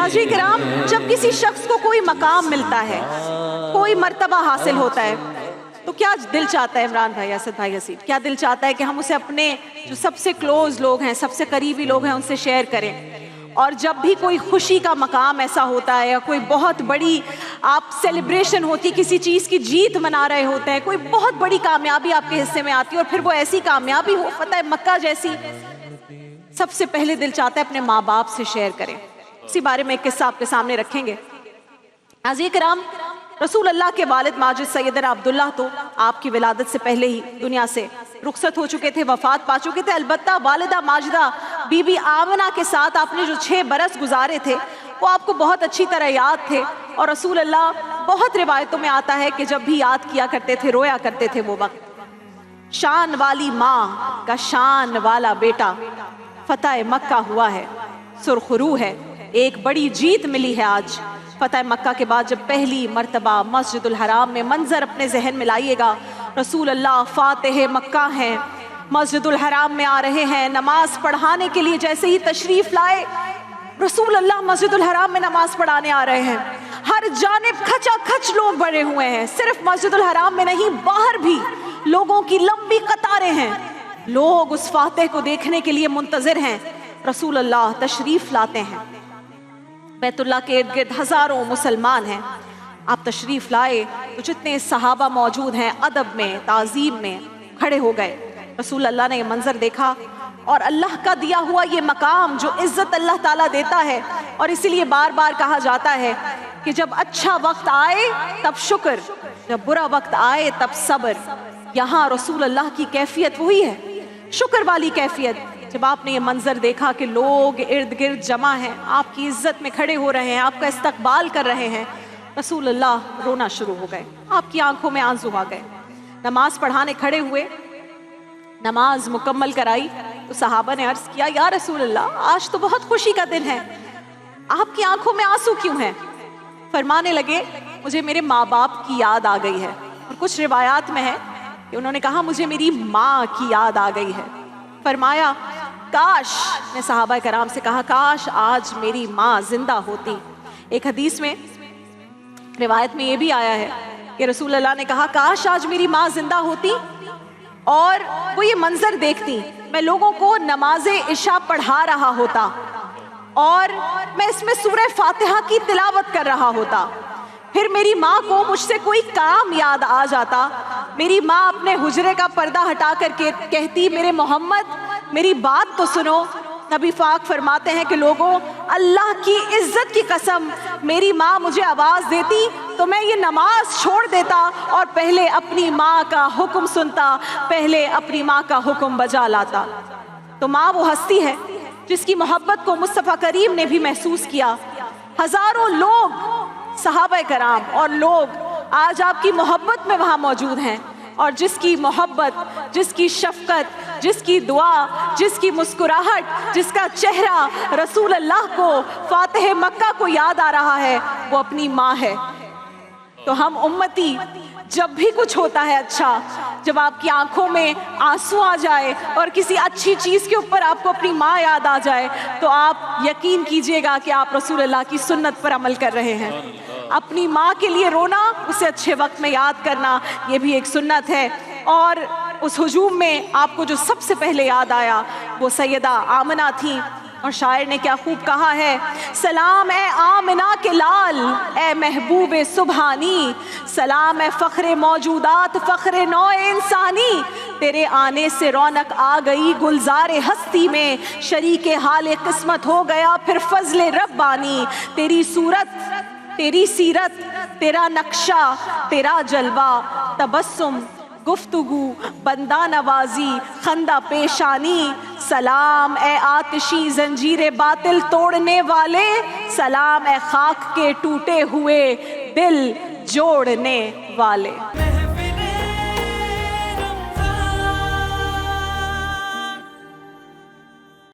नाज़रीन किराम, जब किसी शख्स को कोई मकाम मिलता है, कोई मर्तबा हासिल होता है, तो क्या दिल चाहता है इमरान भाई, असद भाई हसीन, क्या दिल चाहता है कि हम उसे अपने जो सबसे क्लोज लोग हैं, सबसे करीबी लोग हैं, उनसे शेयर करें। और जब भी कोई खुशी का मकाम ऐसा होता है या कोई बहुत बड़ी आप सेलिब्रेशन होती, किसी चीज़ की जीत मना रहे होते हैं, कोई बहुत बड़ी कामयाबी आपके हिस्से में आती है और फिर वो ऐसी कामयाबी हो, फतह मक्का जैसी, सबसे पहले दिल चाहता है अपने माँ बाप से शेयर करें। इसी बारे में एक किस्सा आपके सामने रखेंगे। नाज़रीन किराम, रसूल अल्लाह के वालिद माजिद सैयदना अब्दुल्लाह तो आपकी विलादत से पहले ही दुनिया से रुखसत हो चुके थे, वफात पा चुके थे। अलबत्ता वालिदा माजिदा बीबी आमना के साथ आपने जो 6 बरस गुजारे थे वो आपको बहुत अच्छी तरह याद थे। और रसूल अल्लाह, बहुत रिवायतों में आता है कि जब भी याद किया करते थे, रोया करते थे वो वक्त। शान वाली माँ का शान वाला बेटा फतह मक्का हुआ है, सुरखरू है, एक बड़ी जीत मिली है आज फतह मक्का के बाद। जब पहली मर्तबा मस्जिदुल हराम में मंजर अपने जहन में लाइएगा, रसूल अल्लाह फातिह मक्का हैं, मस्जिदुल हराम में आ रहे हैं नमाज पढ़ाने के लिए। जैसे ही तशरीफ लाए रसूल अल्लाह मस्जिदुल हराम में नमाज पढ़ाने आ रहे हैं, हर जानिब खचाखच लोग भरे हुए हैं। सिर्फ मस्जिदुल हराम में नहीं, बाहर भी लोगों की लंबी कतारें हैं। लोग उस फातिह को देखने के लिए मुंतजिर हैं। रसूल अल्लाह तशरीफ लाते हैं, बैतुल्लाह के इर्द गिर्द हज़ारों मुसलमान हैं। आप तशरीफ़ लाए तो जितने सहाबा मौजूद हैं अदब में, ताज़ीम में खड़े हो गए। रसूल अल्लाह ने ये मंज़र देखा और अल्लाह का दिया हुआ ये मकाम, जो इज़्ज़त अल्लाह ताला देता है, और इसीलिए बार बार कहा जाता है कि जब अच्छा वक्त आए तब शुक्र, जब बुरा वक्त आए तब सब्र। यहाँ रसूल अल्लाह की कैफियत वही है, शुक्र वाली कैफियत। जब आपने ये मंजर देखा कि लोग इर्द गिर्द जमा हैं, आपकी इज्जत में खड़े हो रहे हैं, आपका इस्तकबाल कर रहे हैं, रसूल अल्लाह रोना शुरू हो गए, आपकी आंखों में आंसू आ गए। नमाज पढ़ाने खड़े हुए, नमाज मुकम्मल कराई तो सहाबा ने अर्ज किया, या रसूल अल्लाह, आज तो बहुत खुशी का दिन है, आपकी आंखों में आंसू क्यों हैं? फरमाने लगे, मुझे मेरे माँ बाप की याद आ गई है। और कुछ रिवायात में है कि उन्होंने कहा, मुझे मेरी माँ की याद आ गई है। फरमाया, काश, ने सहाबा कराम से कहा, काश आज मेरी माँ जिंदा होती। एक हदीस में, रिवायत में ये भी आया है कि रसूल अल्लाह ने कहा, काश आज मेरी माँ जिंदा होती और वो ये मंजर देखती, मैं लोगों को नमाज़े इशा पढ़ा रहा होता और मैं इसमें सूरह फातिहा की तिलावत कर रहा होता। फिर मेरी माँ को मुझसे कोई काम याद आ जाता, मेरी माँ अपने हुजरे का पर्दा हटा कर के कहती, मेरे मोहम्मद मेरी बात तो सुनो। नबी पाक फरमाते हैं कि लोगों, अल्लाह की इज्जत की कसम, मेरी माँ मुझे आवाज़ देती तो मैं ये नमाज छोड़ देता और पहले अपनी माँ का हुक्म सुनता, पहले अपनी माँ का हुक्म बजा लाता। तो माँ वो हस्ती है जिसकी मोहब्बत को मुस्तफ़ा करीम ने भी महसूस किया। हज़ारों लोग, सहाबा कराम और लोग आज आपकी मोहब्बत में वहाँ मौजूद हैं, और जिसकी मोहब्बत, जिसकी शफ़क़त, जिसकी दुआ, जिसकी मुस्कुराहट, जिसका चेहरा रसूल अल्लाह को, फातिह मक्का को याद आ रहा है, वो अपनी माँ है। तो हम उम्मती, जब भी कुछ होता है अच्छा, जब आपकी आंखों में आंसू आ जाए और किसी अच्छी चीज़ के ऊपर आपको अपनी माँ याद आ जाए, तो आप यकीन कीजिएगा कि आप रसूल अल्लाह की सुन्नत पर अमल कर रहे हैं। अपनी माँ के लिए रोना, उसे अच्छे वक्त में याद करना, ये भी एक सुन्नत है। और उस हुजूम में आपको जो सबसे पहले याद आया वो सैयदा आमना थी। और शायर ने क्या खूब कहा है, सलाम ए आमना के लाल, ए महबूब सुबहानी, सलाम ए फ़ख्रे मौजूदात, फ़ख्रे नौ इंसानी, तेरे आने से रौनक आ गई गुलज़ारे हस्ती में, शरीके हाल किस्मत हो गया फिर फज़ले रब्बानी। तेरी सूरत, तेरी सीरत, तेरा नक्शा, तेरा जलवा, तबस्सुम, गुफ्तगू, बंदा नवाजी, खंदा पेशानी, सलाम ए आतिशी जंजीरे बातिल तोड़ने वाले, सलाम ए खाक के टूटे हुए दिल जोड़ने वाले।